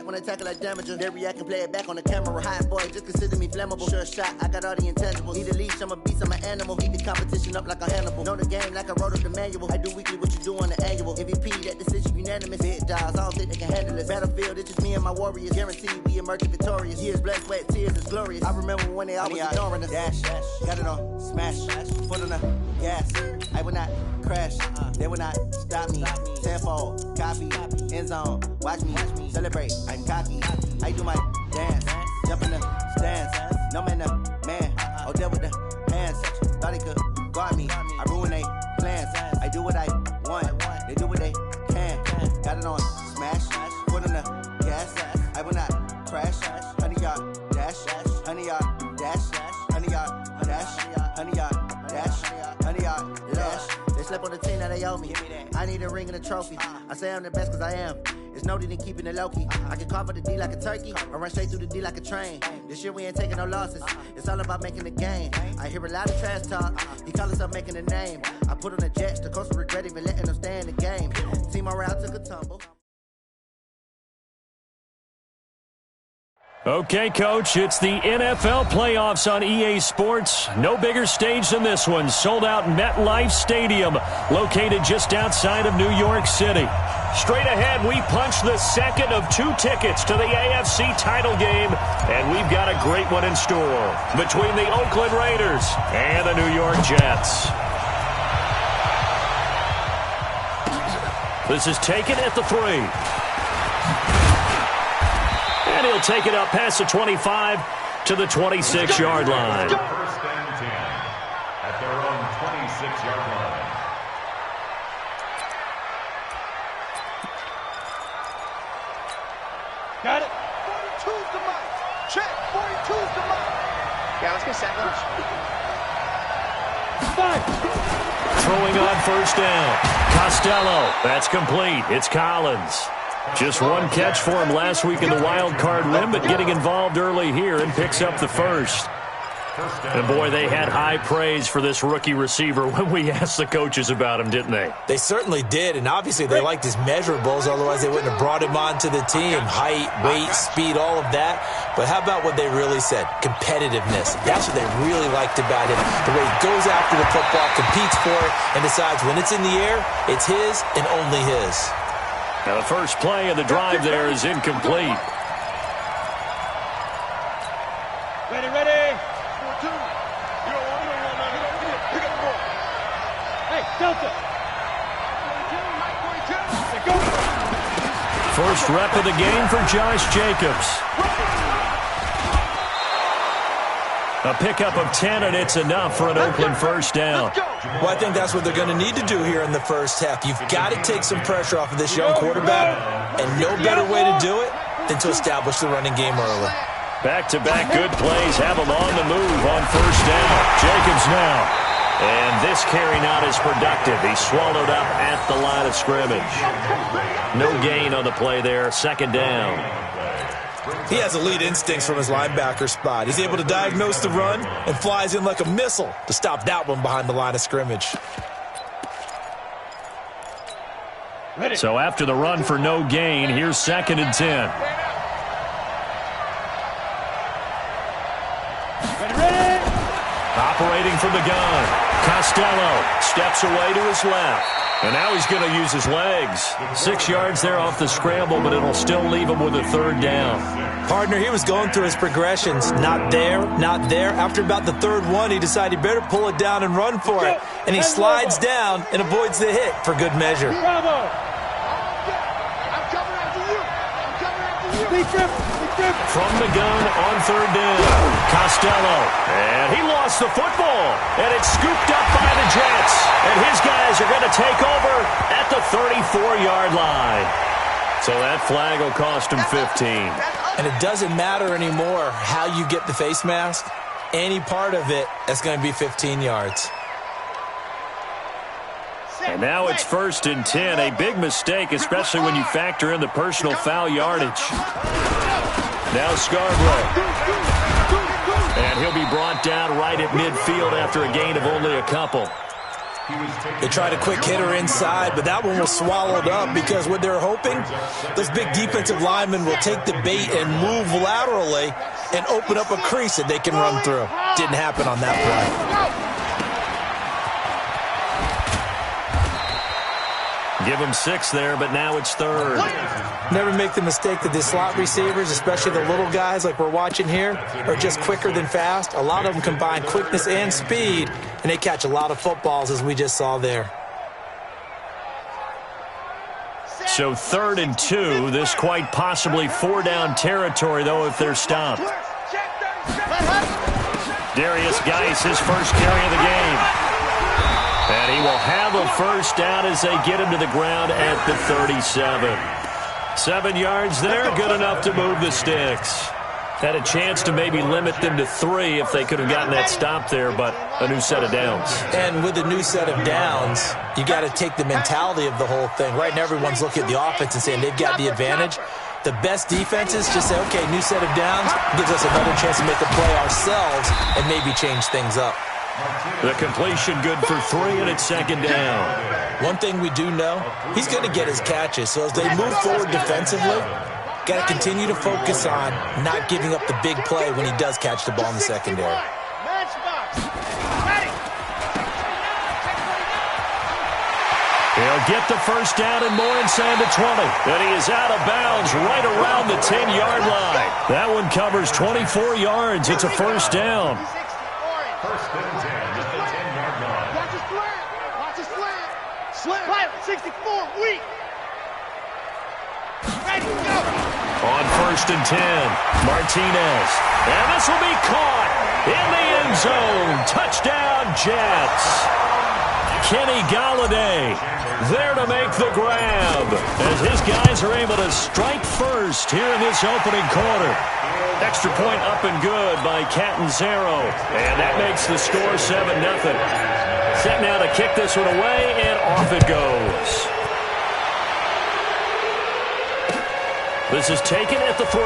when I tackle like damager. They react and play it back on the camera. Hot boy, just consider me flammable. Sure shot, I got all the intangibles. Need a leash, I'm a beast, I'm an animal. Keep the competition up like a Hannibal. Know the game like I wrote up the manual. I do weekly what you do on the annual. MVP, that decision unanimous. Big dogs, I don't think they can handle it. Battlefield, it's just me and my warriors. Guaranteed we emerge victorious. Years, blood, sweat, tears, it's glorious. I remember when they always ignoring us. Dash, got it on, smash, foot on the gas. I will not crash, they will not stop me. Tenfold, copy, end zone, watch me celebrate. I'm cocky, I do my dance, jump in the stands. No man, man, oh there with the hands. Thought he could guard me, I ruin they plans. I do what I want, they do what they can. Got it on, smash, foot on the gas. I will not crash, 100-yard dash, 100-yard dash, 100-yard dash, 100-yard dash, 100-yard dash. They slept on the team that they owe me. I need a ring and a trophy. I say I'm the best cause I am. It's no need in keeping it low-key. I can carve for the D like a turkey, or run straight through the D like a train. This year we ain't taking no losses. It's all about making the game. I hear a lot of trash talk. He call himself making a name. I put on the Jets. The coach will regret even letting them stay in the game. Team morale took a tumble. Okay, Coach, it's the NFL playoffs on EA Sports. No bigger stage than this one. Sold out MetLife Stadium, located just outside of New York City. Straight ahead, we punch the second of 2 tickets to the AFC title game, and we've got a great one in store between the Oakland Raiders and the New York Jets. This is taken at the 3. And he'll take it up past the 25 to the 26-yard line. First and 10 at their own 26-yard line. Got it. 42's the mark. Check. 42's the mark. Yeah, let's get second. 5. Throwing on first down. Costello. That's complete. It's Collins. Just one catch for him last week in the wild card win, but getting involved early here and picks up the first. And, boy, they had high praise for this rookie receiver when we asked the coaches about him, didn't they? They certainly did, and obviously they liked his measurables, otherwise they wouldn't have brought him onto the team. Height, weight, speed, all of that. But how about what they really said? Competitiveness. That's what they really liked about him. The way he goes after the football, competes for it, and decides when it's in the air, it's his and only his. Now the first play of the drive there is incomplete. Ready. 4-2. You don't want to pick up the ball. Hey, Delta. 42. First rep of the game for Josh Jacobs. A pickup of 10, and it's enough for an Oakland first down. Well, I think that's what they're going to need to do here in the first half. You've got to take some pressure off of this young quarterback, and no better way to do it than to establish the running game early. Back-to-back good plays have him on the move on first down. Jacobs now. And this carry not as productive. He's swallowed up at the line of scrimmage. No gain on the play there. Second down. He has elite instincts from his linebacker spot. He's able to diagnose the run and flies in like a missile to stop that one behind the line of scrimmage. So after the run for no gain, here's 2nd and 10. Operating from the gun. Costello steps away to his left. And now he's going to use his legs. 6 yards there off the scramble, but it'll still leave him with a third down. Partner, he was going through his progressions. Not there, not there. After about the third one, he decided he better pull it down and run for it. And he slides down and avoids the hit for good measure. Bravo. I'm coming after you. I'm coming after you. Be careful. From the gun on third down. Costello. And he lost the football. And it's scooped up by the Jets. And his guys are going to take over at the 34-yard line. So that flag will cost him 15. And it doesn't matter anymore how you get the face mask. Any part of it, that's going to be 15 yards. And now it's 1st and 10. A big mistake, especially when you factor in the personal foul yardage. Now Scarborough. And he'll be brought down right at midfield after a gain of only a couple. They tried a quick hitter inside, but that one was swallowed up because what they're hoping, those big defensive linemen will take the bait and move laterally and open up a crease that they can run through. Didn't happen on that play. Give him 6 there, but now it's 3rd. Never make the mistake that the slot receivers, especially the little guys like we're watching here, are just quicker than fast. A lot of them combine quickness and speed, and they catch a lot of footballs, as we just saw there. So 3rd and 2. This quite possibly 4-down territory, though, if they're stopped. Darius Geis, his first carry of the game. And he will have a first down as they get him to the ground at the 37. 7 yards there, good enough to move the sticks. Had a chance to maybe limit them to 3 if they could have gotten that stop there, but a new set of downs. And with a new set of downs, you got to take the mentality of the whole thing. Right now, everyone's looking at the offense and saying they've got the advantage. The best defenses just say, okay, new set of downs, gives us another chance to make a play ourselves and maybe change things up. The completion good for 3, and it's 2nd down. One thing we do know, he's going to get his catches. So as they move forward defensively, got to continue to focus on not giving up the big play when he does catch the ball in the secondary. He'll get the first down and more inside the 20. And he is out of bounds right around the 10-yard line. That one covers 24 yards. It's a first down. First and 10 at the 10-yard line. Watch his slant. Watch his slant. Slant. 64. Weak. Ready, go. On 1st and 10, Martinez. And this will be caught in the end zone. Touchdown, Jets. Kenny Golladay there to make the grab as his guys are able to strike first here in this opening quarter. Extra point up and good by Catanzaro. And that makes the score 7-0. Set now to kick this one away, and off it goes. This is taken at the 3.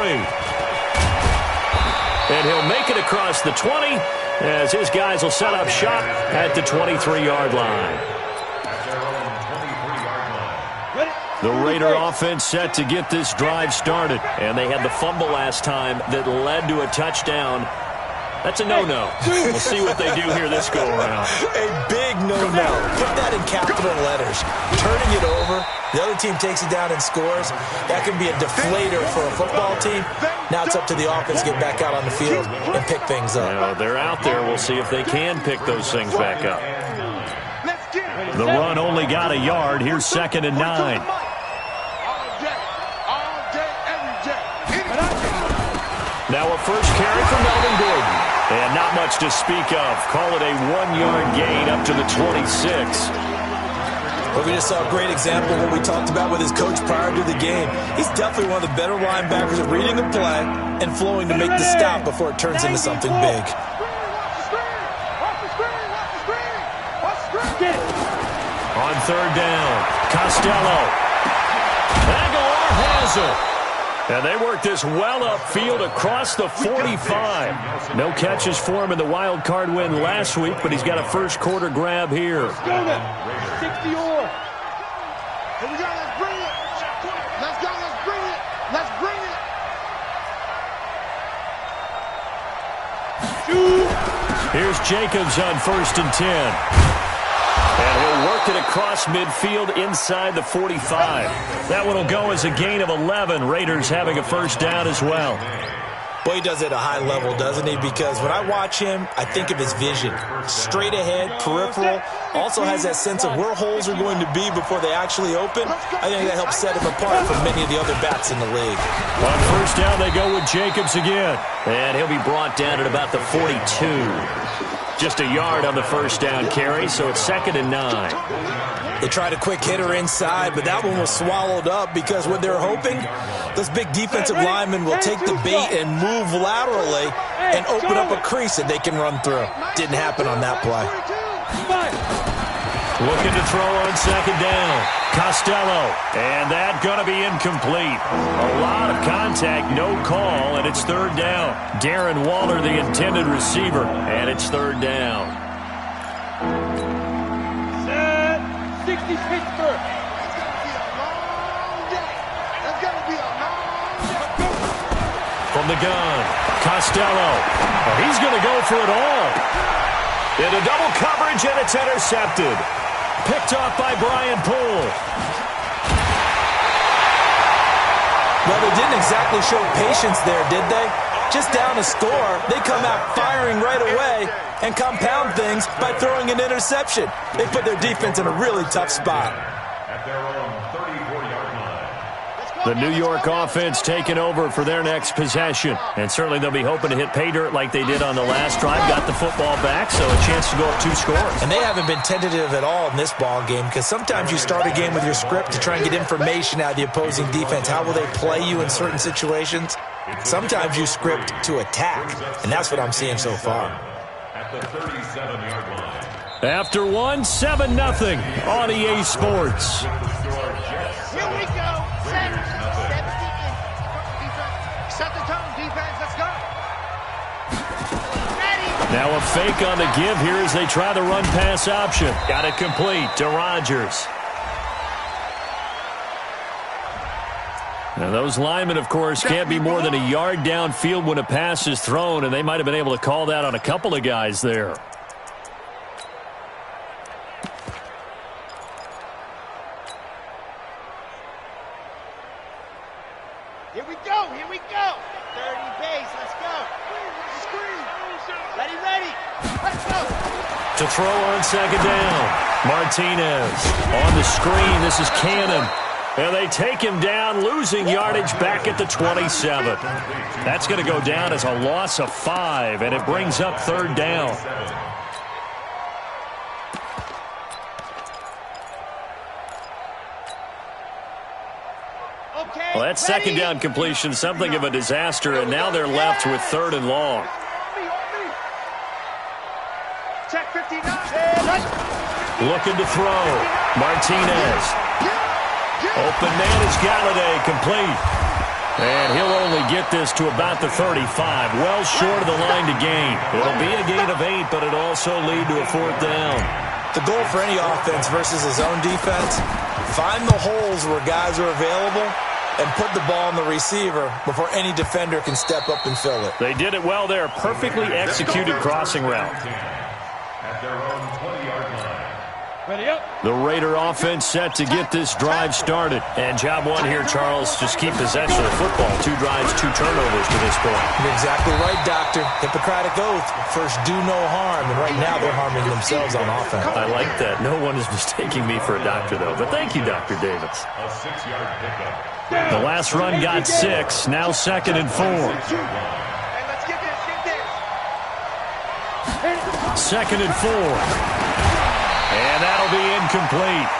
And he'll make it across the 20 as his guys will set up shop at the 23-yard line. The Raider offense set to get this drive started. And they had the fumble last time that led to a touchdown. That's a no-no. We'll see what they do here this go-around. A big no-no. Put that in capital letters. Turning it over. The other team takes it down and scores. That can be a deflator for a football team. Now it's up to the offense to get back out on the field and pick things up. Well, they're out there. We'll see if they can pick those things back up. The run only got a yard. Here's 2nd and 9. Now a first carry from Melvin Gordon. And not much to speak of. Call it a 1-yard gain up to the 26. But we just saw a great example of what we talked about with his coach prior to the game. He's definitely one of the better linebackers at reading the play and flowing to make the stop before it turns into something big. On 3rd down, Costello. Aguilar has it. And they work this well upfield across the 45. No catches for him in the wild card win last week, but he's got a first quarter grab here. 60 or. Here we go, let's bring it. Let's go, let's bring it. Let's bring it. Here's Jacobs on 1st and 10. And he'll work it across midfield inside the 45. That one will go as a gain of 11. Raiders having a first down as well. Well, he does it at a high level, doesn't he? Because when I watch him, I think of his vision. Straight ahead, peripheral. Also has that sense of where holes are going to be before they actually open. I think that helps set him apart from many of the other backs in the league. On first down, they go with Jacobs again. And he'll be brought down at about the 42. Just a yard on the first down carry, so it's 2nd and 9. They tried a quick hitter inside, but that one was swallowed up because what they're hoping, those big defensive linemen will take the bait and move laterally and open up a crease that they can run through. Didn't happen on that play. Looking to throw on 2nd down. Costello. And that going to be incomplete. A lot of contact, no call, and it's 3rd down. Darren Waller, the intended receiver, and it's 3rd down. Yankee Pittsburgh. From the gun, Costello. Oh, he's going to go for it all. Into double coverage, and it's intercepted. Picked off by Brian Poole. Well, they didn't exactly show patience there, did they? Just down a score, they come out firing right away and compound things by throwing an interception. They put their defense in a really tough spot. At their own 34-yard line. The New York offense taking over for their next possession. And certainly they'll be hoping to hit pay dirt like they did on the last drive. Got the football back, so a chance to go up 2 scores. And they haven't been tentative at all in this ball game, because sometimes you start a game with your script to try and get information out of the opposing defense. How will they play you in certain situations? Sometimes you script to attack, and that's what I'm seeing so far. At the 37-yard line. After 1, 7-0 on EA Sports. Here we go. Set. 17. Set the tone, defense. Let's go. Ready. Now a fake on the give here as they try the run-pass option. Got it complete to Rodgers. Now those linemen, of course, can't be more than a yard downfield when a pass is thrown, and they might have been able to call that on a couple of guys there. Here we go. Here we go. 30 base. Let's go. Screen. Ready. Let's go. To throw on second down. Martinez on the screen. This is Cannon. And they take him down, losing yardage back at the 27. That's going to go down as a loss of 5, and it brings up third down. Well, that second down completion, something of a disaster, and now they're left with third and long. Check 59. Looking to throw. Martinez. Open man is Galladay, complete. And he'll only get this to about the 35, well short of the line to gain. It'll be a gain of 8, but it'll also lead to a fourth down. The goal for any offense versus his own defense, find the holes where guys are available and put the ball on the receiver before any defender can step up and fill it. They did it well there. Perfectly executed crossing route. At their own 20-yard line. Ready up. The Raider offense set to get this drive started. And job one here, Charles, just keep possession of the football. 2 drives, 2 turnovers to this point. You're exactly right, Doctor. Hippocratic oath. First, do no harm. And right now, they're harming themselves on offense. I like that. No one is mistaking me for a doctor, though. But thank you, Dr. Davis. A 6-yard pickup. The last run got 6. Now 2nd and 4. Hey, let's get this. 2nd and 4. And that'll be incomplete.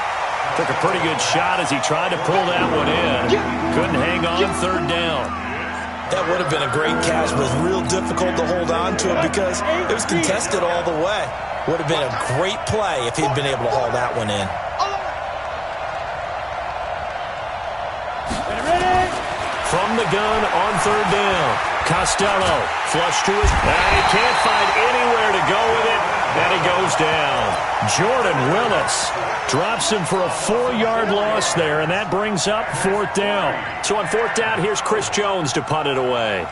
Took a pretty good shot as he tried to pull that one in. Couldn't hang on, third down. That would have been a great catch, but it was real difficult to hold on to it because it was contested all the way. Would have been a great play if he'd been able to haul that one in. From the gun on third down. Costello flush to his... And he can't find anywhere to go with it. And he goes down. Jordan Willis drops him for a 4-yard loss there, and that brings up fourth down. So on fourth down, here's Chris Jones to punt it away.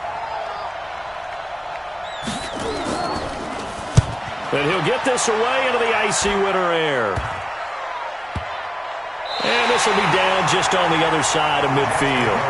And he'll get this away into the icy winter air. And this will be down just on the other side of midfield.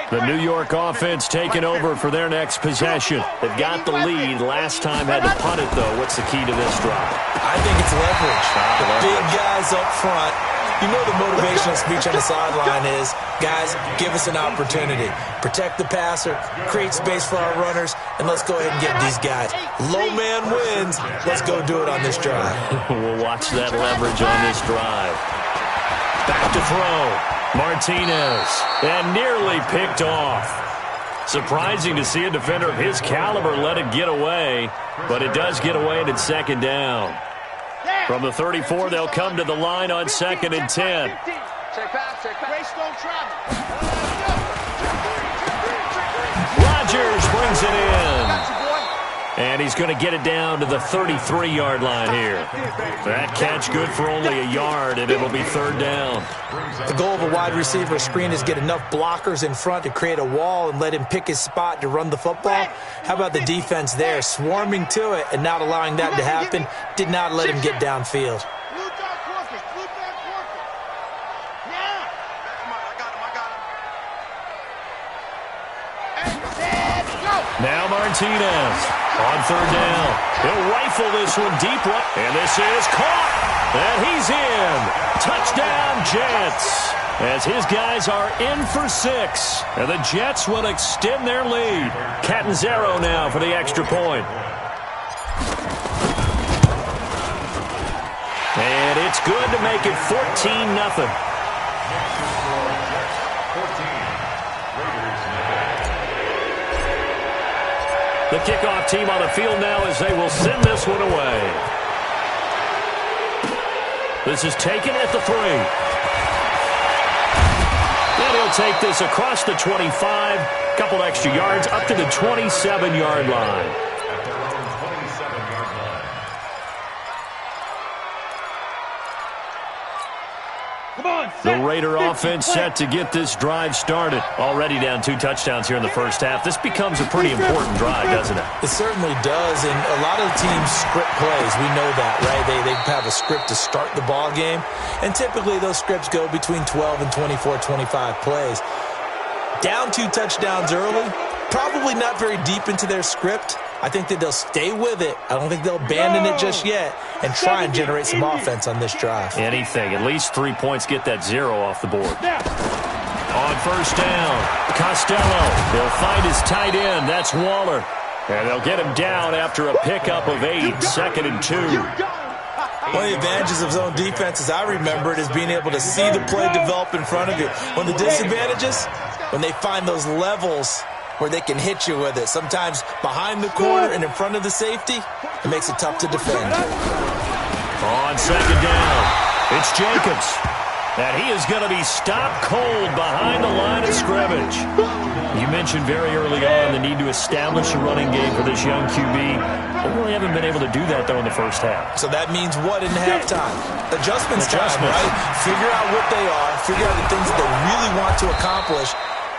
The New York offense taking over for their next possession. They've got the lead. Last time had to punt it, though. What's the key to this drive? I think it's leverage. The big guys up front. You know the motivational speech on the sideline is, guys, give us an opportunity. Protect the passer, create space for our runners, and let's go ahead and get these guys. Low man wins. Let's go do it on this drive. We'll watch that leverage on this drive. Back to throw. Martinez, and nearly picked off. Surprising to see a defender of his caliber let it get away, but it does get away and it's second down. From the 34, they'll come to the line on 2nd and 10. Check pass. Race don't travel. Rodgers brings it in. And he's going to get it down to the 33-yard line here. That catch good for only a yard, and it'll be third down. The goal of a wide receiver screen is get enough blockers in front to create a wall and let him pick his spot to run the football. How about the defense there, swarming to it and not allowing that to happen? Did not let him get downfield. Now Martinez on third down. He'll rifle this one deep right. And this is caught. And he's in. Touchdown, Jets. As his guys are in for 6. And the Jets will extend their lead. Catanzaro now for the extra point. And it's good to make it 14-0. The kickoff team on the field now as they will send this one away. This is taken at the 3. And he'll take this across the 25. Couple extra yards up to the 27-yard line. The Raider offense set to get this drive started. Already down 2 touchdowns here in the first half. This becomes a pretty important drive, doesn't it? It certainly does, and a lot of the teams script plays. We know that, right? They have a script to start the ball game, and typically those scripts go between 12 and 24, 25 plays. Down 2 touchdowns early, probably not very deep into their script. I think that they'll stay with it. I don't think they'll abandon it just yet and try and generate some offense on this drive. Anything. At least 3 points, get that 0 off the board. On first down, Costello. He'll find his tight end. That's Waller. And they'll get him down after a pickup of 8, 2nd and 2. One of the advantages of zone defense, as I remember it, is being able to see the play develop in front of you. One of the disadvantages, when they find those levels where they can hit you with it. Sometimes behind the corner and in front of the safety, it makes it tough to defend. On second down, it's Jacobs. And he is going to be stopped cold behind the line of scrimmage. You mentioned very early on the need to establish a running game for this young QB. They really haven't been able to do that, though, in the first half. So that means what in halftime? Adjustments time, right? Figure out what they are, figure out the things that they really want to accomplish,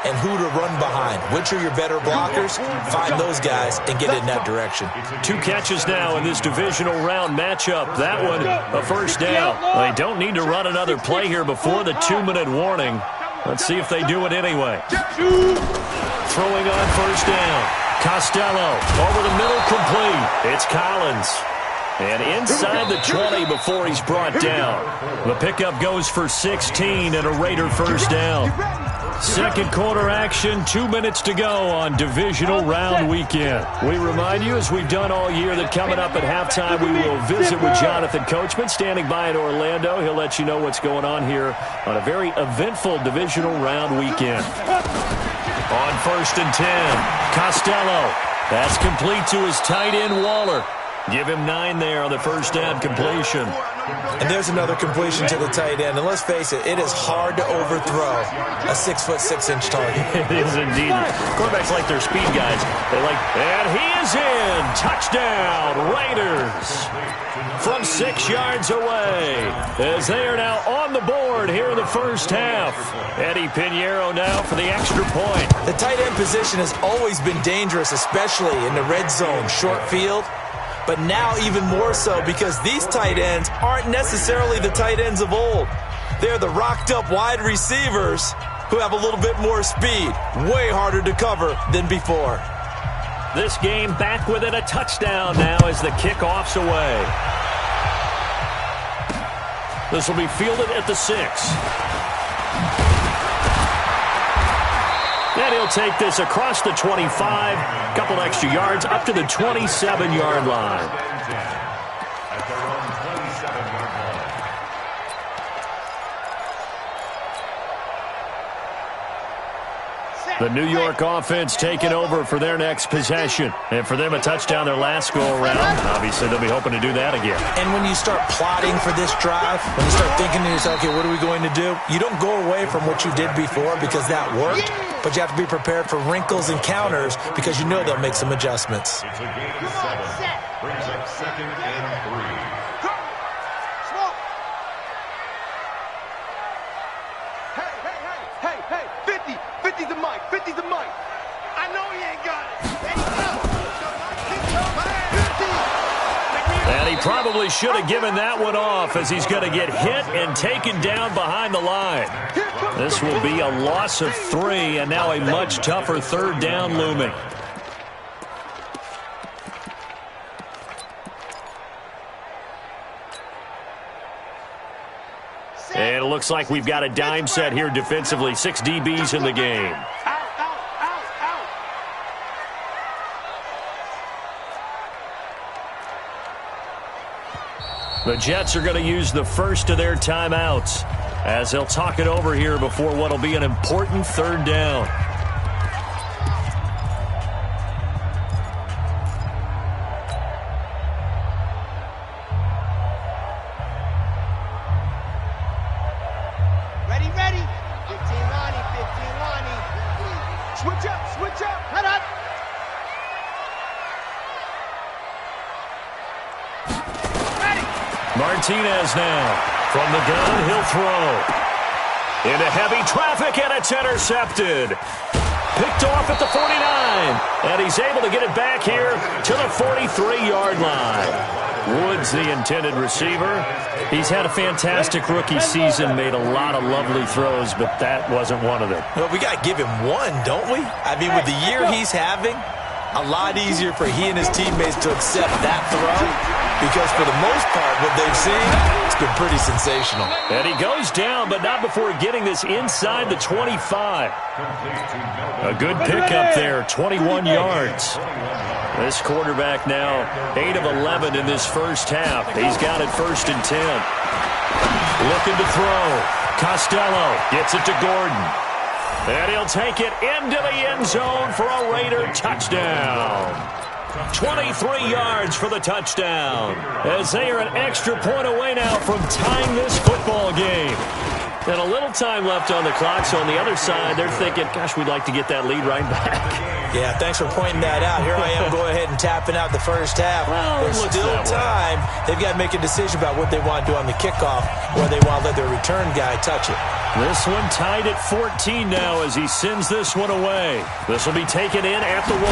and who to run behind. Which are your better blockers? Find those guys and get in that direction. 2 catches now in this divisional round matchup. That one, a first down. They don't need to run another play here before the 2-minute warning. Let's see if they do it anyway. Throwing on first down. Costello over the middle, complete. It's Collins. And inside the 20 before he's brought down. The pickup goes for 16 and a Raider first down. Second quarter action, 2 minutes to go on divisional round weekend. We remind you, as we've done all year, that coming up at halftime, we will visit with Jonathan Coachman, standing by in Orlando. He'll let you know what's going on here on a very eventful divisional round weekend. On first and 10, Costello. That's complete to his tight end, Waller. Give him 9 there on the first down completion. And there's another completion to the tight end. And let's face it, it is hard to overthrow a 6'6" target. It is indeed. Quarterbacks like their speed guys. They like, and he is in. Touchdown, Raiders. From 6 yards away, as they are now on the board here in the first half. Eddie Pinheiro now for the extra point. The tight end position has always been dangerous, especially in the red zone, short field. But now even more so because these tight ends aren't necessarily the tight ends of old. They're the rocked-up wide receivers who have a little bit more speed. Way harder to cover than before. This game back within a touchdown now as the kickoff's away. This will be fielded at the 6. And he'll take this across the 25. Couple extra yards up to the 27-yard line. At their own 27-yard line. Set. The New York offense taking over for their next possession. And for them, a touchdown their last go-around. Obviously, they'll be hoping to do that again. And when you start plotting for this drive, when you start thinking to yourself, okay, what are we going to do? You don't go away from what you did before because that worked, but you have to be prepared for wrinkles and counters because you know they'll make some adjustments. It's a game of 7. Brings up 2nd and 3. Hey, 50. 50's the mic. 50's the mic. I know he ain't got it. There you go. And he probably should have given that one off as he's going to get hit and taken down behind the line. This will be a loss of 3 and now a much tougher 3rd down looming. And it looks like we've got a dime set here defensively. 6 DBs in the game. The Jets are going to use the first of their timeouts as they'll talk it over here before what will be an important 3rd down. Ready. 15 Lonnie. Switch up. Head up. Martinez now. From the gun, he'll throw. Into heavy traffic, and it's intercepted. Picked off at the 49. And he's able to get it back here to the 43-yard line. Woods, the intended receiver. He's had a fantastic rookie season, made a lot of lovely throws, but that wasn't one of them. Well, we got to give him one, don't we? I mean, with the year he's having, a lot easier for he and his teammates to accept that throw because for the most part, what they've seen, it's been pretty sensational. And he goes down, but not before getting this inside the 25. A good pickup there, 21 yards. This quarterback now 8 of 11 in this first half. He's got it 1st and 10. Looking to throw. Costello gets it to Gordon. And he'll take it into the end zone for a Raider touchdown. 23 yards for the touchdown. As they are an extra point away now from tying this football game. And a little time left on the clock, so on the other side, they're thinking, gosh, we'd like to get that lead right back. Yeah, thanks for pointing that out. Here I am going ahead and tapping out the first half. Well, there's still time. They've got to make a decision about what they want to do on the kickoff, or they want to let their return guy touch it. This one tied at 14 now as he sends this one away. This will be taken in at the 1.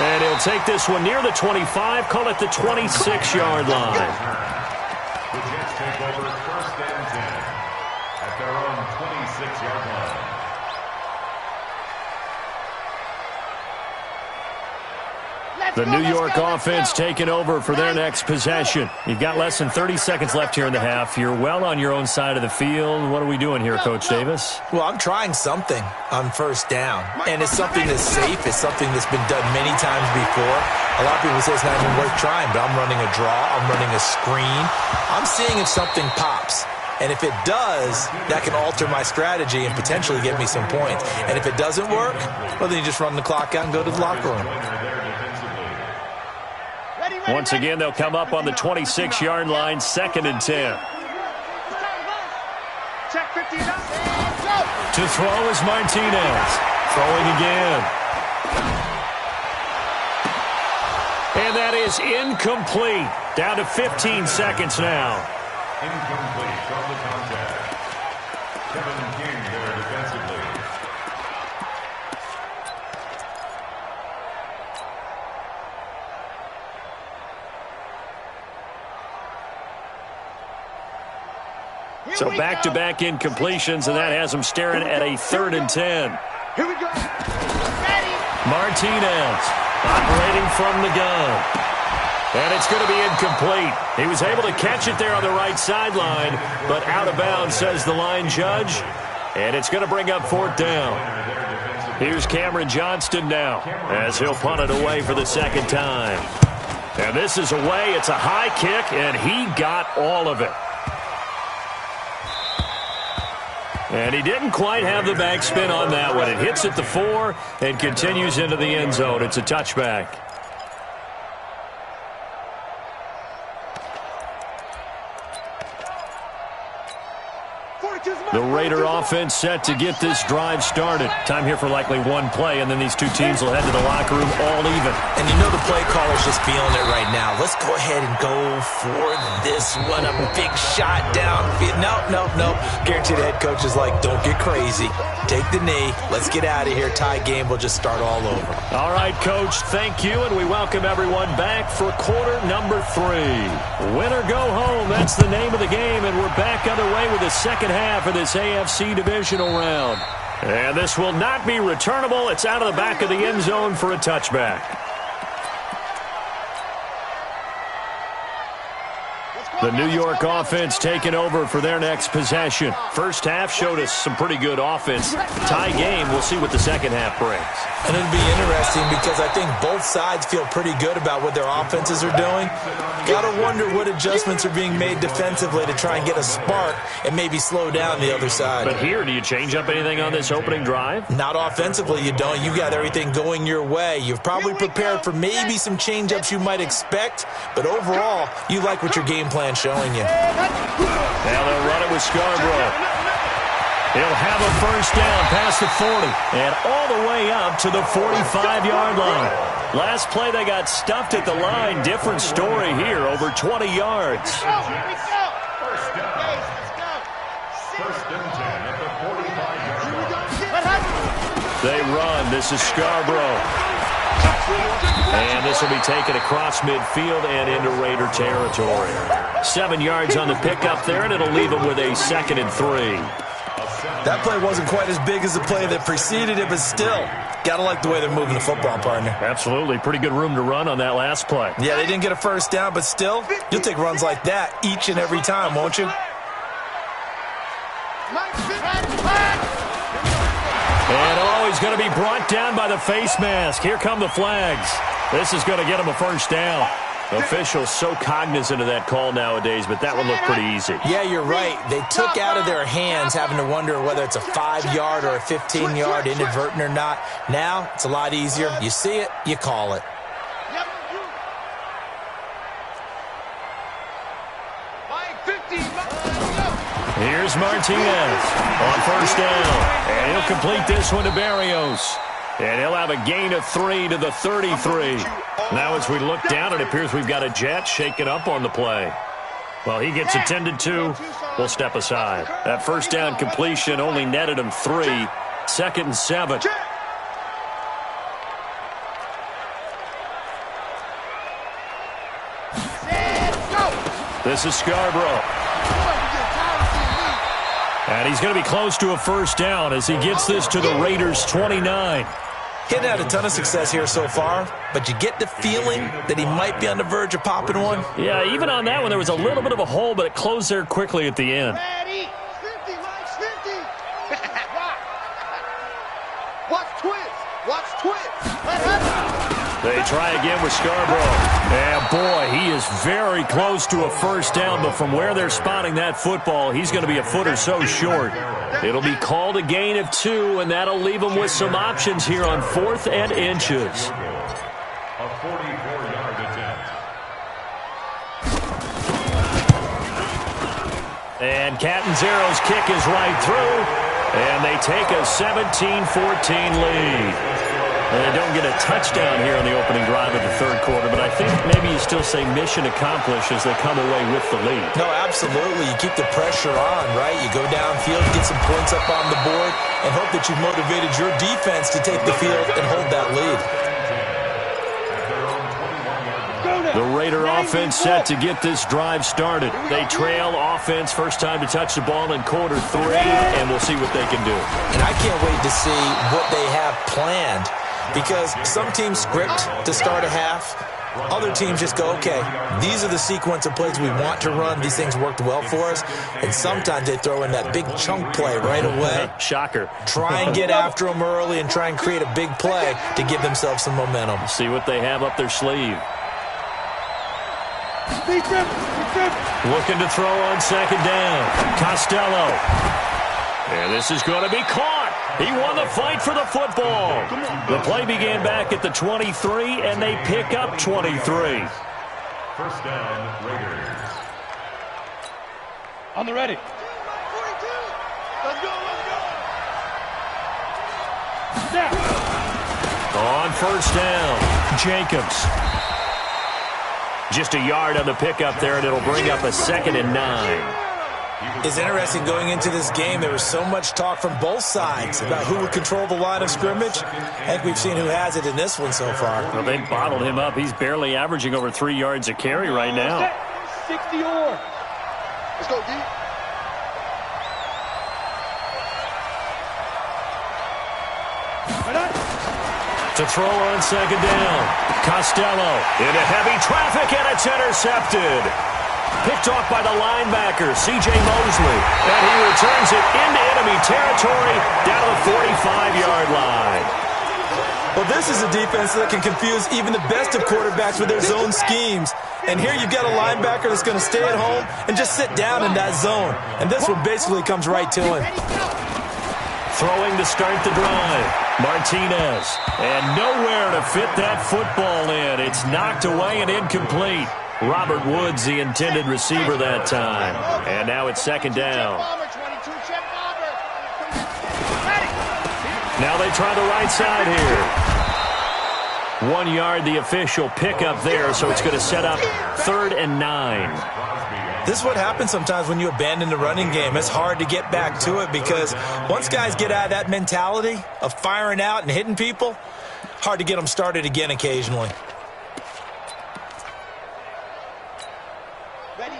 And he'll take this one near the 25, call it the 26-yard line. The Jets take over 1st and 10 at their own 26-yard line. The New York offense taking over for their next possession. You've got less than 30 seconds left here in the half. You're well on your own side of the field. What are we doing here, Coach Davis? Well, I'm trying something on 1st down, and it's something that's safe. It's something that's been done many times before. A lot of people say it's not even worth trying, but I'm running a draw. I'm running a screen. I'm seeing if something pops. And if it does, that can alter my strategy and potentially get me some points. And if it doesn't work, well, then you just run the clock out and go to the locker room. Once again, they'll come up on the 26-yard line, 2nd and 10. Check 50 up. To throw is Martinez. Throwing again. And that is incomplete. Down to 15 seconds now. Incomplete from the contact. Kevin King there defensively. So back-to-back incompletions, and that has them staring at a 3rd and 10. Here we go. Ready. Martinez operating from the gun. And it's going to be incomplete. He was able to catch it there on the right sideline, but out of bounds, says the line judge. And it's going to bring up 4th down. Here's Cameron Johnston now as he'll punt it away for the 2nd time. And this is away. It's a high kick, and he got all of it. And he didn't quite have the backspin on that one. It hits at the 4 and continues into the end zone. It's a touchback. The Raider offense set to get this drive started. Time here for likely one play, and then these two teams will head to the locker room all even. And you know the play caller's just feeling it right now. Let's go ahead and go for this one. A big shot downfield. No. Guaranteed the head coach is like, don't get crazy. Take the knee. Let's get out of here. Tie game will just start all over. All right, Coach, thank you, and we welcome everyone back for quarter number 3. Win or go home, that's the name of the game, and we're back underway with the second half of this AFC divisional round. And this will not be returnable. It's out of the back of the end zone for a touchback. The New York offense taking over for their next possession. First half showed us some pretty good offense. Tie game, we'll see what the second half brings. And it'll be interesting because I think both sides feel pretty good about what their offenses are doing. Got to wonder what adjustments are being made defensively to try and get a spark and maybe slow down the other side. But here, do you change up anything on this opening drive? Not offensively, you don't. You got everything going your way. You've probably prepared for maybe some change-ups you might expect, but overall, you like what your game plan's showing you. Now they'll run it with Scarborough. He'll have a first down past the 40 and all the way up to the 45-yard line. Last play, they got stuffed at the line. Different story here, over 20 yards. First and 10 at the 45-yard line. They run. This is Scarborough. And this will be taken across midfield and into Raider territory. 7 yards on the pickup there, and it'll leave them with a 2nd and 3. That play wasn't quite as big as the play that preceded it, but still, got to like the way they're moving the football, partner. Absolutely. Pretty good room to run on that last play. Yeah, they didn't get a first down, but still, you'll take runs like that each and every time, won't you? And he's going to be brought down by the face mask. Here come the flags. This is going to get him a first down. Officials so cognizant of that call nowadays, but that would look pretty easy. Yeah, you're right. They took out of their hands having to wonder whether it's a 5-yard or a 15-yard inadvertent or not. Now, it's a lot easier. You see it, you call it. Here's Martinez on first down, and he'll complete this one to Barrios. And he'll have a gain of 3 to the 33. Now as we look down, it appears we've got a jet shaken up on the play. Well, he gets attended to. We'll step aside. That first down completion only netted him 3. 2nd and 7. This is Scarborough. And he's going to be close to a first down as he gets this to the Raiders' 29. He hadn't had a ton of success here so far, but you get the feeling that he might be on the verge of popping one. Yeah, even on that one, there was a little bit of a hole, but it closed there quickly at the end. Ready? 50, Mike, 50. Watch twist. Watch twist. They try again with Scarborough. And, boy, he is very close to a first down, but from where they're spotting that football, he's going to be a foot or so short. It'll be called a gain of 2, and that'll leave him with some options here on 4th and inches. A 44-yard attempt. And Catanzero's kick is right through, and they take a 17-14 lead. And they don't get a touchdown here on the opening drive of the third quarter, but I think maybe you still say mission accomplished as they come away with the lead. No, absolutely. You keep the pressure on, right? You go downfield, get some points up on the board, and hope that you've motivated your defense to take the field and hold that lead. The Raider offense set to get this drive started. They trail offense, first time to touch the ball in quarter 3, and we'll see what they can do. And I can't wait to see what they have planned. Because some teams script to start a half. Other teams just go, okay, these are the sequence of plays we want to run. These things worked well for us. And sometimes they throw in that big chunk play right away. Shocker. Try and get after them early and try and create a big play to give themselves some momentum. See what they have up their sleeve. Looking to throw on second down. Costello. And this is going to be caught. He won the fight for the football. The play began back at the 23, and they pick up 23. First down, Raiders. On the ready. 42. Let's go, let's go. Snap. On first down, Jacobs. Just a yard on the pickup there, and it'll bring up a 2nd and 9. It's interesting going into this game. There was so much talk from both sides about who would control the line of scrimmage. I think we've seen who has it in this one so far. Well, they bottled him up. He's barely averaging over 3 yards a carry right now. 60 or. Let's go, D. To throw on 2nd down. Costello into heavy traffic, and it's intercepted. Picked off by the linebacker, C.J. Mosley. And he returns it into enemy territory down to the 45-yard line. Well, this is a defense that can confuse even the best of quarterbacks with their zone schemes. And here you've got a linebacker that's going to stay at home and just sit down in that zone. And this one basically comes right to him. Throwing to start the drive, Martinez. And nowhere to fit that football in. It's knocked away and incomplete. Robert Woods, the intended receiver that time. And now it's 2nd down. Now they try the right side here. 1 yard, the official pickup there, so it's going to set up 3rd and 9. This is what happens sometimes when you abandon the running game. It's hard to get back to it because once guys get out of that mentality of firing out and hitting people, hard to get them started again occasionally.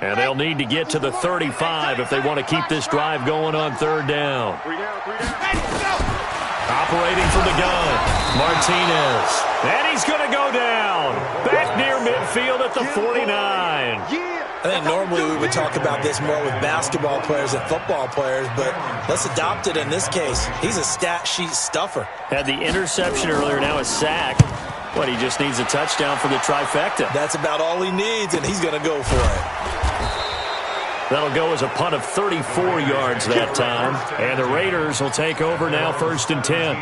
And they'll need to get to the 35 if they want to keep this drive going on 3rd down. Operating from the gun, Martinez. And he's going to go down. Back near midfield at the 49. I think normally we would talk about this more with basketball players and football players, but let's adopt it in this case. He's a stat sheet stuffer. Had the interception earlier, now a sack. What, he just needs a touchdown for the trifecta. That's about all he needs, and he's going to go for it. That'll go as a punt of 34 yards that time. And the Raiders will take over now, 1st and 10.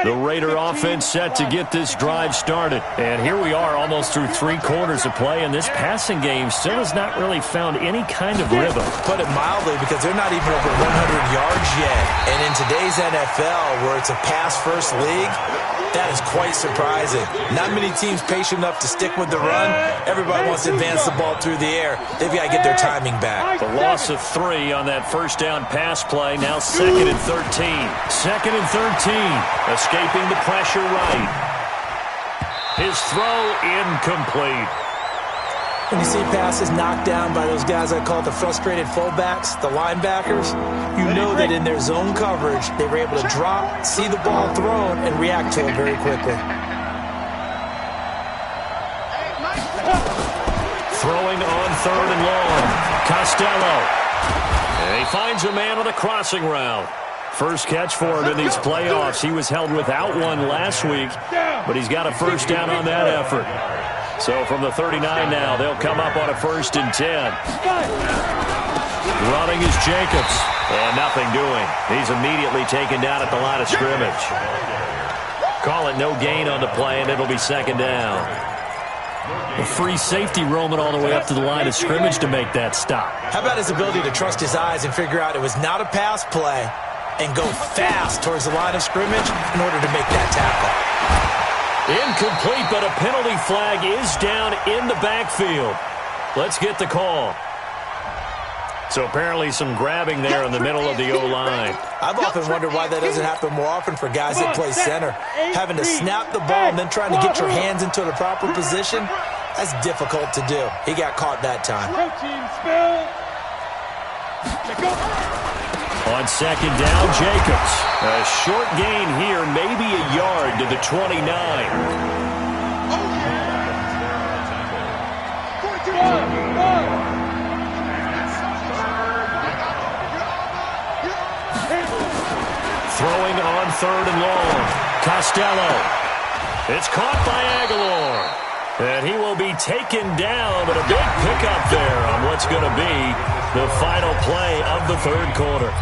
The Raider offense set to get this drive started. And here we are almost through 3 quarters of play, and this passing game still has not really found any kind of rhythm. Put it mildly, because they're not even over 100 yards yet. And in today's NFL, where it's a pass-first league, that is quite surprising. Not many teams patient enough to stick with the run. Everybody wants to advance the ball through the air. They've got to get their timing back. The loss of 3 on that first down pass play. Now 2nd and 13. 2nd and 13. Escaping the pressure right. His throw incomplete. When you see passes knocked down by those guys I call the frustrated fullbacks, the linebackers, you know that in their zone coverage, they were able to drop, see the ball thrown, and react to it very quickly. Throwing on 3rd and long. Costello. And he finds a man on the crossing route. First catch for him in these playoffs. He was held without one last week, but he's got a first down on that effort. So from the 39 now, they'll come up on a 1st and 10. Running is Jacobs, and nothing doing. He's immediately taken down at the line of scrimmage. Call it no gain on the play, and it'll be 2nd down. A free safety roaming all the way up to the line of scrimmage to make that stop. How about his ability to trust his eyes and figure out it was not a pass play and go fast towards the line of scrimmage in order to make that tackle? Incomplete, but a penalty flag is down in the backfield. Let's get the call. So apparently some grabbing there in the middle of the O-line. I've often wondered why that doesn't happen more often for guys that play center. Having to snap the ball and then trying to get your hands into the proper position, that's difficult to do. He got caught that time. On 2nd down, Jacobs. A short gain here, maybe a yard to the 29. Throwing on 3rd and long. Costello. It's caught by Aguilar. And he will be taken down, but a big pickup there on what's going to be the final play of the third quarter.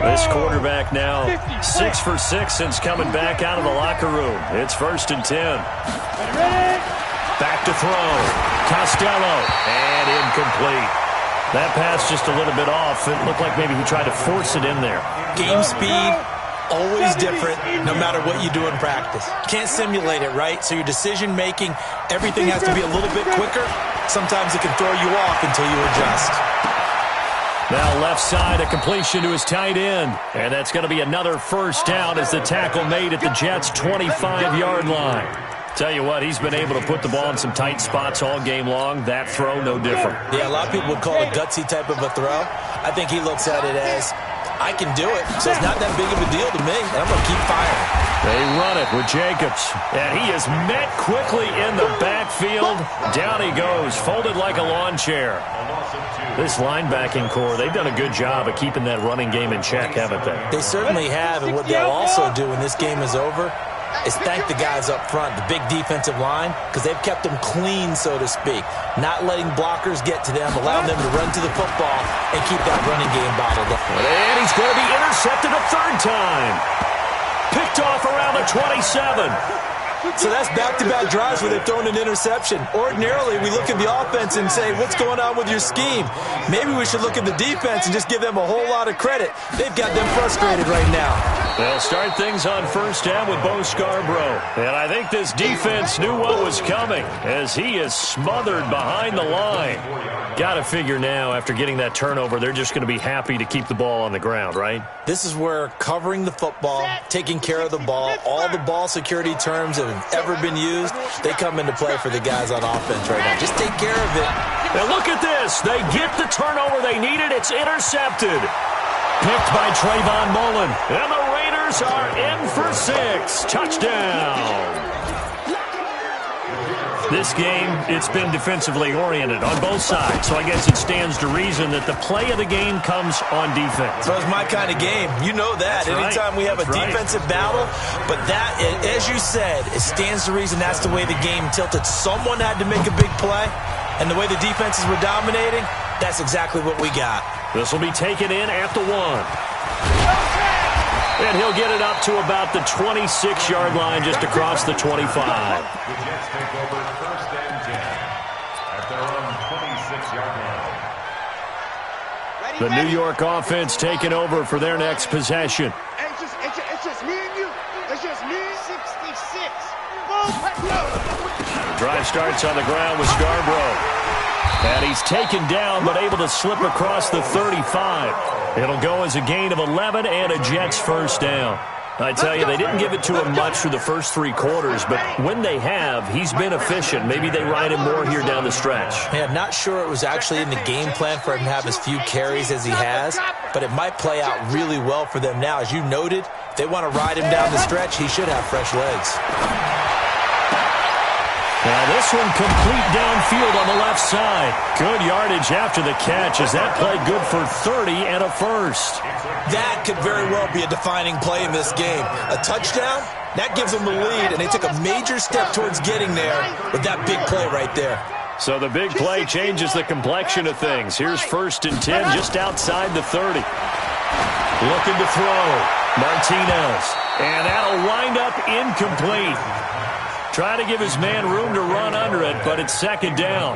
This quarterback now 6 for 6 since coming back out of the locker room. It's 1st and 10. Back to throw. Costello. And incomplete. That pass just a little bit off. It looked like maybe he tried to force it in there. Game speed, always different no matter what you do in practice. Can't simulate it, right? So your decision-making, everything has to be a little bit quicker. Sometimes it can throw you off until you adjust. Now left side, a completion to his tight end. And that's going to be another first down as the tackle made at the Jets' 25-yard line. Tell you what, he's been able to put the ball in some tight spots all game long. That throw, no different. Yeah, a lot of people would call it a gutsy type of a throw. I think he looks at it as, I can do it, so it's not that big of a deal to me, and I'm going to keep firing. They run it with Jacobs, and he is met quickly in the backfield. Down he goes, folded like a lawn chair. This linebacking core, they've done a good job of keeping that running game in check, haven't they? They certainly have, and what they'll also do when this game is over is thank the guys up front, the big defensive line, because they've kept them clean, so to speak. Not letting blockers get to them, allowing them to run to the football and keep that running game bottled up. And he's going to be intercepted a third time. Picked off around the 27. So that's back-to-back drives where they've thrown an interception. Ordinarily, we look at the offense and say, what's going on with your scheme? Maybe we should look at the defense and just give them a whole lot of credit. They've got them frustrated right now. They'll start things on first down with Bo Scarborough. And I think this defense knew what was coming as he is smothered behind the line. Got to figure now, after getting that turnover, they're just going to be happy to keep the ball on the ground, right? This is where covering the football, taking care of the ball, all the ball security terms that have ever been used, they come into play for the guys on offense right now. Just take care of it. And look at this. They get the turnover they needed. It's intercepted. Picked by Trayvon Mullen. And the Raiders are in for 6. Touchdown. This game, it's been defensively oriented on both sides, so I guess it stands to reason that the play of the game comes on defense. So it's my kind of game. You know that. That's Anytime right. we have a defensive battle, but that, as you said, it stands to reason that's the way the game tilted. Someone had to make a big play, and the way the defenses were dominating, that's exactly what we got. This will be taken in at the 1. And he'll get it up to about the 26-yard line just across the 25. The Jets take over 1st and 10 at their own 26-yard line. The New York offense taking over for their next possession. It's just me and you. It's just me. 66. Boom. Drive starts on the ground with Scarborough. And he's taken down, but able to slip across the 35. It'll go as a gain of 11 and a Jets first down. I tell you, they didn't give it to him much through the first 3 quarters, but when they have, he's been efficient. Maybe they ride him more here down the stretch. Yeah, not sure it was actually in the game plan for him to have as few carries as he has, but it might play out really well for them now. As you noted, if they want to ride him down the stretch, he should have fresh legs. Now this one complete downfield on the left side. Good yardage after the catch as that play good for 30 and a first. That could very well be a defining play in this game. A touchdown, that gives them the lead, and they took a major step towards getting there with that big play right there. So the big play changes the complexion of things. Here's 1st and 10 just outside the 30. Looking to throw. Martinez. And that'll wind up incomplete. Trying to give his man room to run under it, but it's 2nd down.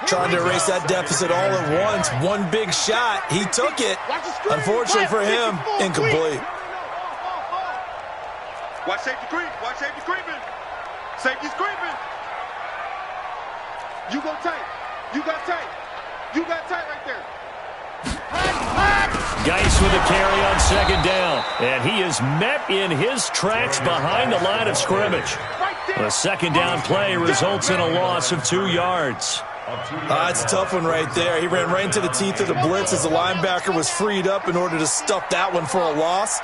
Trying to erase that deficit all at once. One big shot. He took it. Unfortunately for him, incomplete. Watch safety creep. Watch safety creeping. Safety's creeping. You go tight. You got tight. You got tight right there. Geis with a carry on 2nd down. And he is met in his tracks behind the line of scrimmage. The 2nd down play results in a loss of 2 yards. It's a tough one right there. He ran right into the teeth of the blitz as the linebacker was freed up in order to stuff that one for a loss.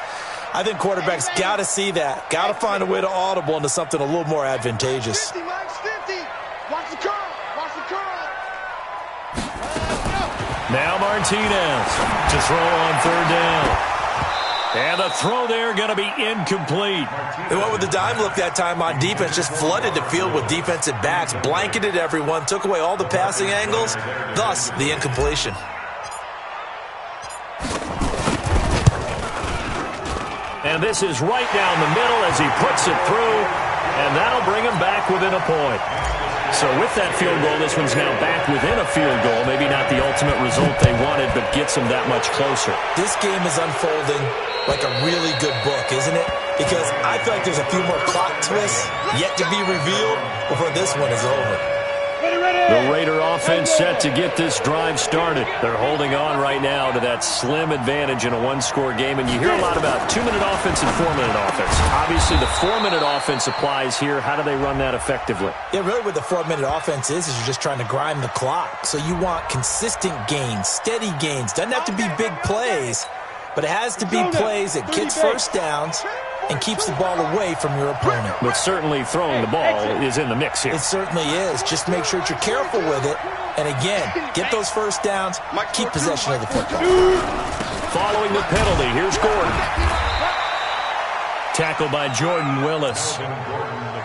I think quarterbacks got to see that. Got to find a way to audible into something a little more advantageous. 50, Mike's 50. Watch the curl. Watch the curl. Now Martinez to throw on 3rd down. And the throw there going to be incomplete. They went with the dime look that time on defense, just flooded the field with defensive backs, blanketed everyone, took away all the passing angles, thus the incompletion. And this is right down the middle as he puts it through, and that'll bring him back within a point. So with that field goal, this one's now back within a field goal. Maybe not the ultimate result they wanted, but gets them that much closer. This game is unfolding like a really good book, isn't it? Because I feel like there's a few more plot twists yet to be revealed before this one is over. The Raider offense set to get this drive started. They're holding on right now to that slim advantage in a one-score game, and you hear a lot about 2-minute offense and 4-minute offense. Obviously, the 4-minute offense applies here. How do they run that effectively? Yeah, really what the 4-minute offense is you're just trying to grind the clock. So you want consistent gains, steady gains. Doesn't have to be big plays, but it has to be plays that gets first downs and keeps the ball away from your opponent. But certainly throwing the ball is in the mix here. It certainly is. Just make sure that you're careful with it. And again, get those first downs, keep possession of the football. Following the penalty, here's Gordon. Tackled by Jordan Willis.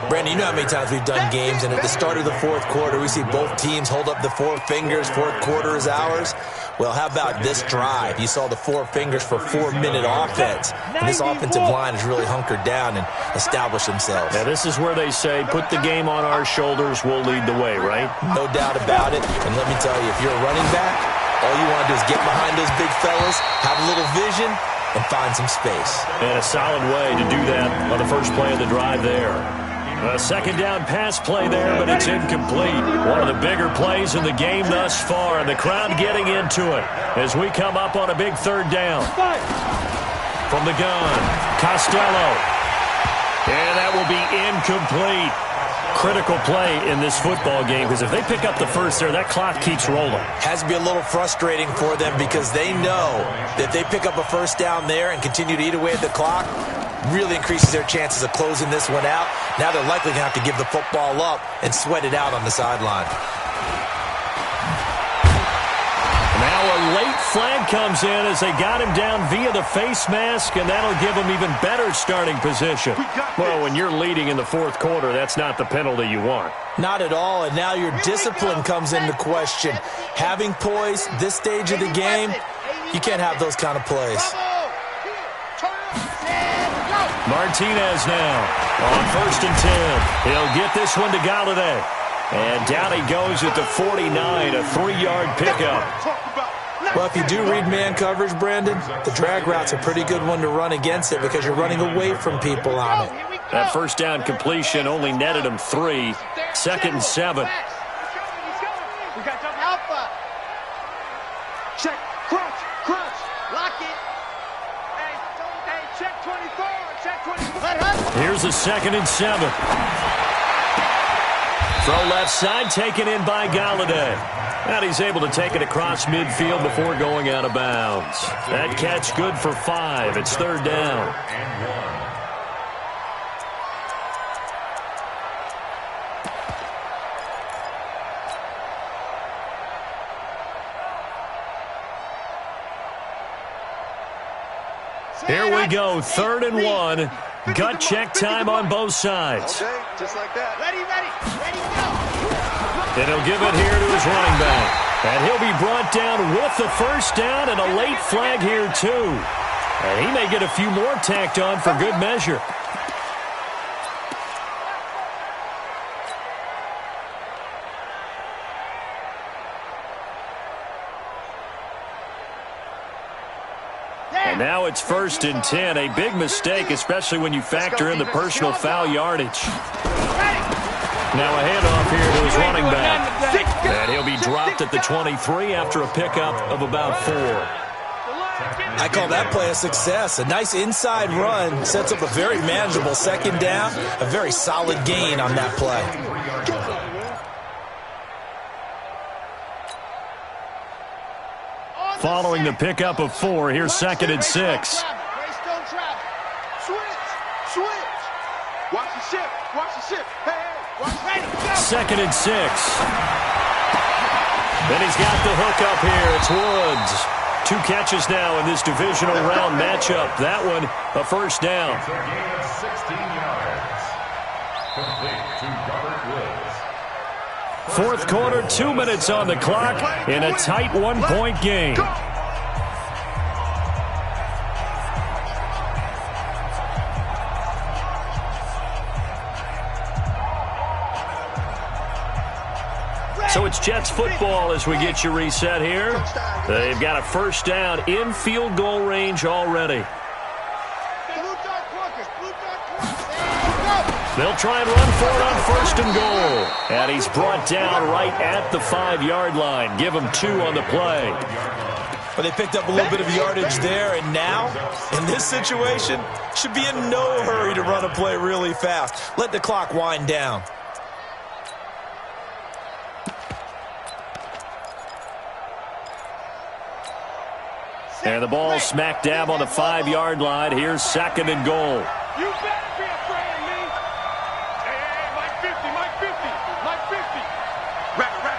Brandon, you know how many times we've done games, and at the start of the fourth quarter, we see both teams hold up the four fingers, fourth quarter is ours. Well, how about this drive? You saw the four fingers for 4-minute offense. And this offensive line has really hunkered down and established themselves. Now, this is where they say, put the game on our shoulders, we'll lead the way, right? No doubt about it. And let me tell you, if you're a running back, all you want to do is get behind those big fellas, have a little vision, and find some space. And a solid way to do that on the first play of the drive there. A second down pass play there, but it's incomplete. One of the bigger plays in the game thus far, and the crowd getting into it as we come up on a big third down. From the gun, Costello. And that will be incomplete. Critical play in this football game, because if they pick up the first there, that clock keeps rolling. Has to be a little frustrating for them because they know that if they pick up a first down there and continue to eat away at the clock, really increases their chances of closing this one out. Now they're likely going to have to give the football up and sweat it out on the sideline. Now a late flag comes in as they got him down via the face mask, and that'll give them even better starting position. Well, when you're leading in the fourth quarter, that's not the penalty you want. Not at all, and now your discipline comes into question. Having poise this stage of the game, you can't have those kind of plays. Martinez now on 1st and 10. He'll get this one to Galladay. And down he goes at the 49, a 3-yard pickup. Well, if you do read man coverage, Brandon, the drag route's a pretty good one to run against it because you're running away from people on it. That first down completion only netted him 3. 2nd and 7. Check, crunch, lock it. Hey, check 24, check 24. Here's a 2nd and 7. Throw left side, taken in by Galladay. And he's able to take it across midfield before going out of bounds. That catch good for 5. It's 3rd down. Here we go, 3rd and 1. Gut check time on both sides. Okay, just like that. Ready, go. And he'll give it here to his running back. And he'll be brought down with the first down and a late flag here too. And he may get a few more tacked on for good measure. And now it's 1st and 10. A big mistake, especially when you factor in the personal foul yardage. Now a handoff here to his running back. And he'll be dropped at the 23 after a pickup of about 4. I call that play a success. A nice inside run sets up a very manageable 2nd down. A very solid gain on that play. Following the pickup of 4, here's 2nd and 6. Watch the ship. Hey, watch ready, go. 2nd and 6. Then he's got the hook up here. It's Woods. 2 catches now in this divisional round matchup. That one, a first down. It's a gain of 16 yards. Complete to Robert Woods. Fourth quarter, 2 minutes on the clock in a tight 1-point game. So it's Jets football as we get you reset here. They've got a first down in field goal range already. They'll try and run for it on first and goal. And he's brought down right at the 5-yard line. Give him 2 on the play. But they picked up a little bit of yardage there, and now, in this situation, should be in no hurry to run a play really fast. Let the clock wind down. And the ball smack dab on the 5-yard line. Here's second and goal. You better be afraid of me. Hey, Mike 50, Mike 50, Mike 50. Rabbit.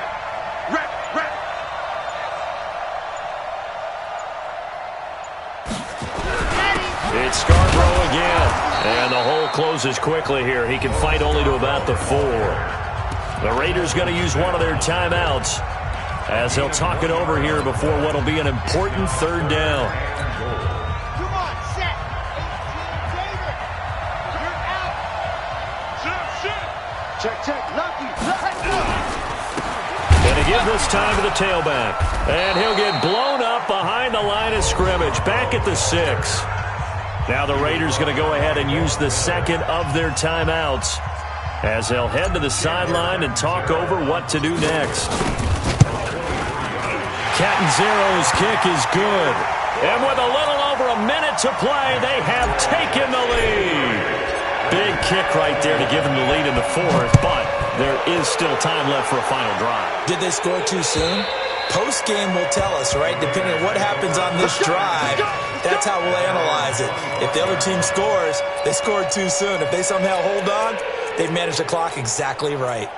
It's Scarborough again. And the hole closes quickly here. He can fight only to about the 4. The Raiders going to use one of their timeouts as they'll talk it over here before what will be an important third down. Come on, set. David, you're out. Check. Lucky. And to give this time to the tailback. And he'll get blown up behind the line of scrimmage. Back at the 6. Now the Raiders going to go ahead and use the second of their timeouts as they'll head to the sideline and talk over what to do next. Catanzaro's kick is good. And with a little over a minute to play, they have taken the lead. Big kick right there to give them the lead in the 4th, but there is still time left for a final drive. Did they score too soon? Post-game will tell us, right? Depending on what happens on this drive, that's how we'll analyze it. If the other team scores, they scored too soon. If they somehow hold on, they've managed the clock exactly right.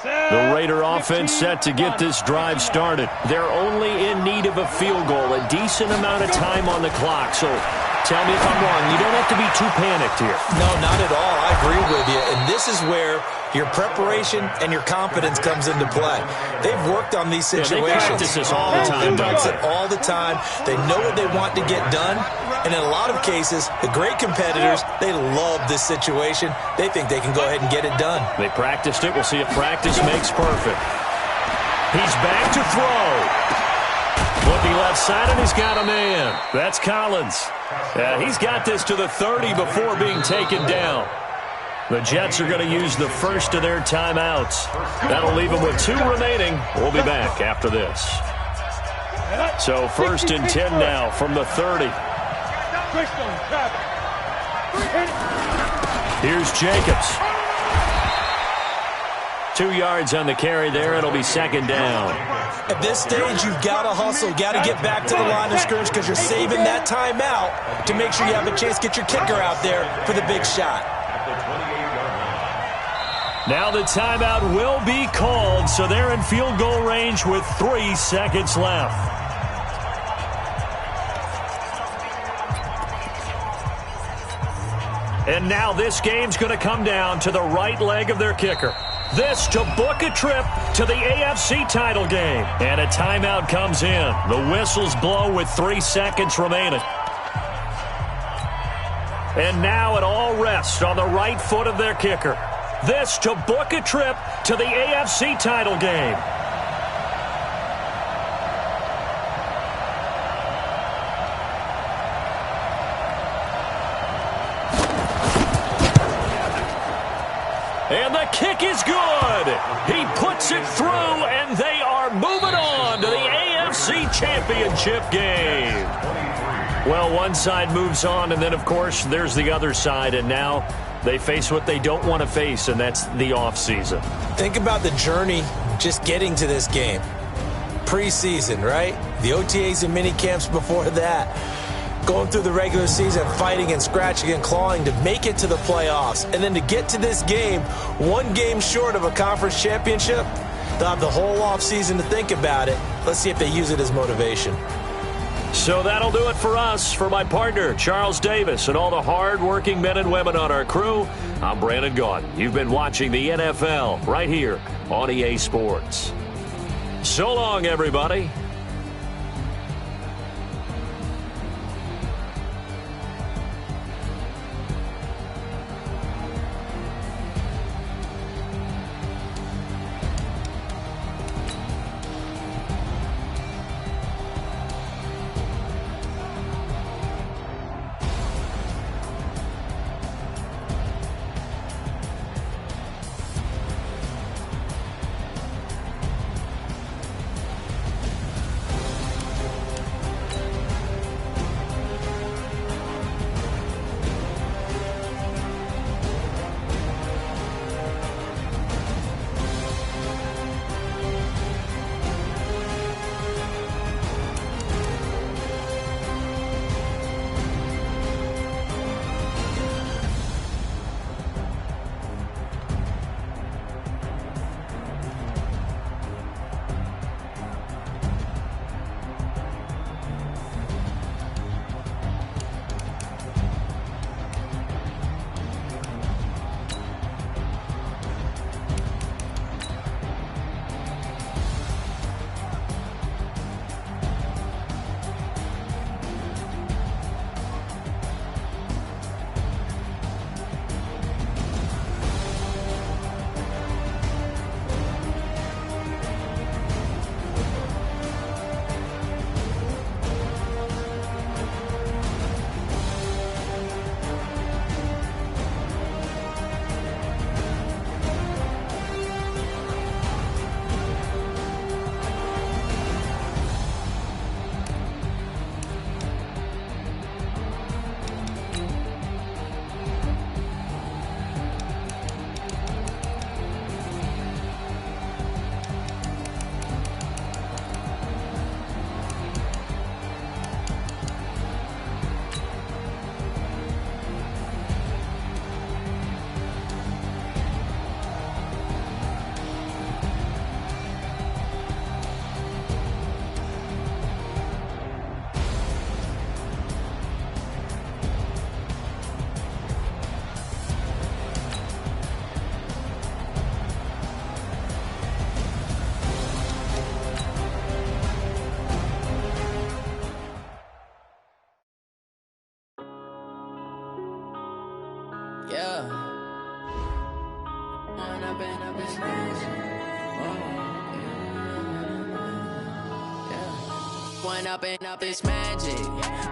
The Raider offense set to get this drive started. They're only in need of a field goal, a decent amount of time on the clock. So tell me if I'm wrong. You don't have to be too panicked here. No, not at all. I agree with you. And this is where your preparation and your confidence comes into play. They've worked on these situations. They practice this all the time. They practice it all the time. They know what they want to get done. And in a lot of cases, the great competitors, they love this situation. They think they can go ahead and get it done. They practiced it. We'll see if practice makes perfect. He's back to throw. Looking left side, and he's got a man. That's Collins. He's got this to the 30 before being taken down. The Jets are going to use the first of their timeouts. That'll leave them with 2 remaining. We'll be back after this. So first and 10 now from the 30. Here's Jacobs. 2 yards on the carry there. It'll be second down. At this stage, you've got to hustle, got to get back to the line of scrimmage because you're saving that timeout to make sure you have a chance to get your kicker out there for the big shot. Now the timeout will be called, so they're in field goal range with 3 seconds left. And now this game's going to come down to the right leg of their kicker. This to book a trip to the AFC title game. And a timeout comes in. The whistles blow with 3 seconds remaining. And now it all rests on the right foot of their kicker. This to book a trip to the AFC title game. And the kick is good. He puts it through, and they are moving on to the AFC Championship game. Well, one side moves on, and then, of course, there's the other side, and now they face what they don't want to face, and that's the offseason. Think about the journey just getting to this game. Preseason, right? The OTAs and mini camps before that. going through the regular season, fighting and scratching and clawing to make it to the playoffs. And then to get to this game, one game short of a conference championship, they'll have the whole offseason to think about it. Let's see if they use it as motivation. So that'll do it for us. For my partner, Charles Davis, and all the hard-working men and women on our crew, I'm Brandon Gaudin. You've been watching the NFL right here on EA Sports. So long, everybody. Up this magic.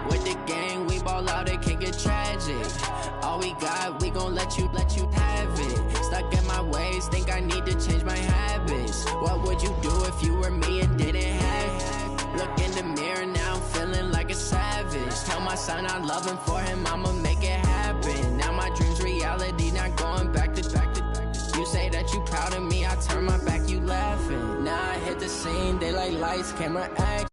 With the gang, we ball out, it can get tragic. All we got, we gon' let you have it. Stuck in my ways, think I need to change my habits. What would you do if you were me and didn't have it? Look in the mirror, now I'm feeling like a savage. Tell my son I love him, for him I'ma make it happen. Now my dream's reality, not going back to. You say that you proud of me, I turn my back, you laughing. Now I hit the scene, they like lights, camera, action.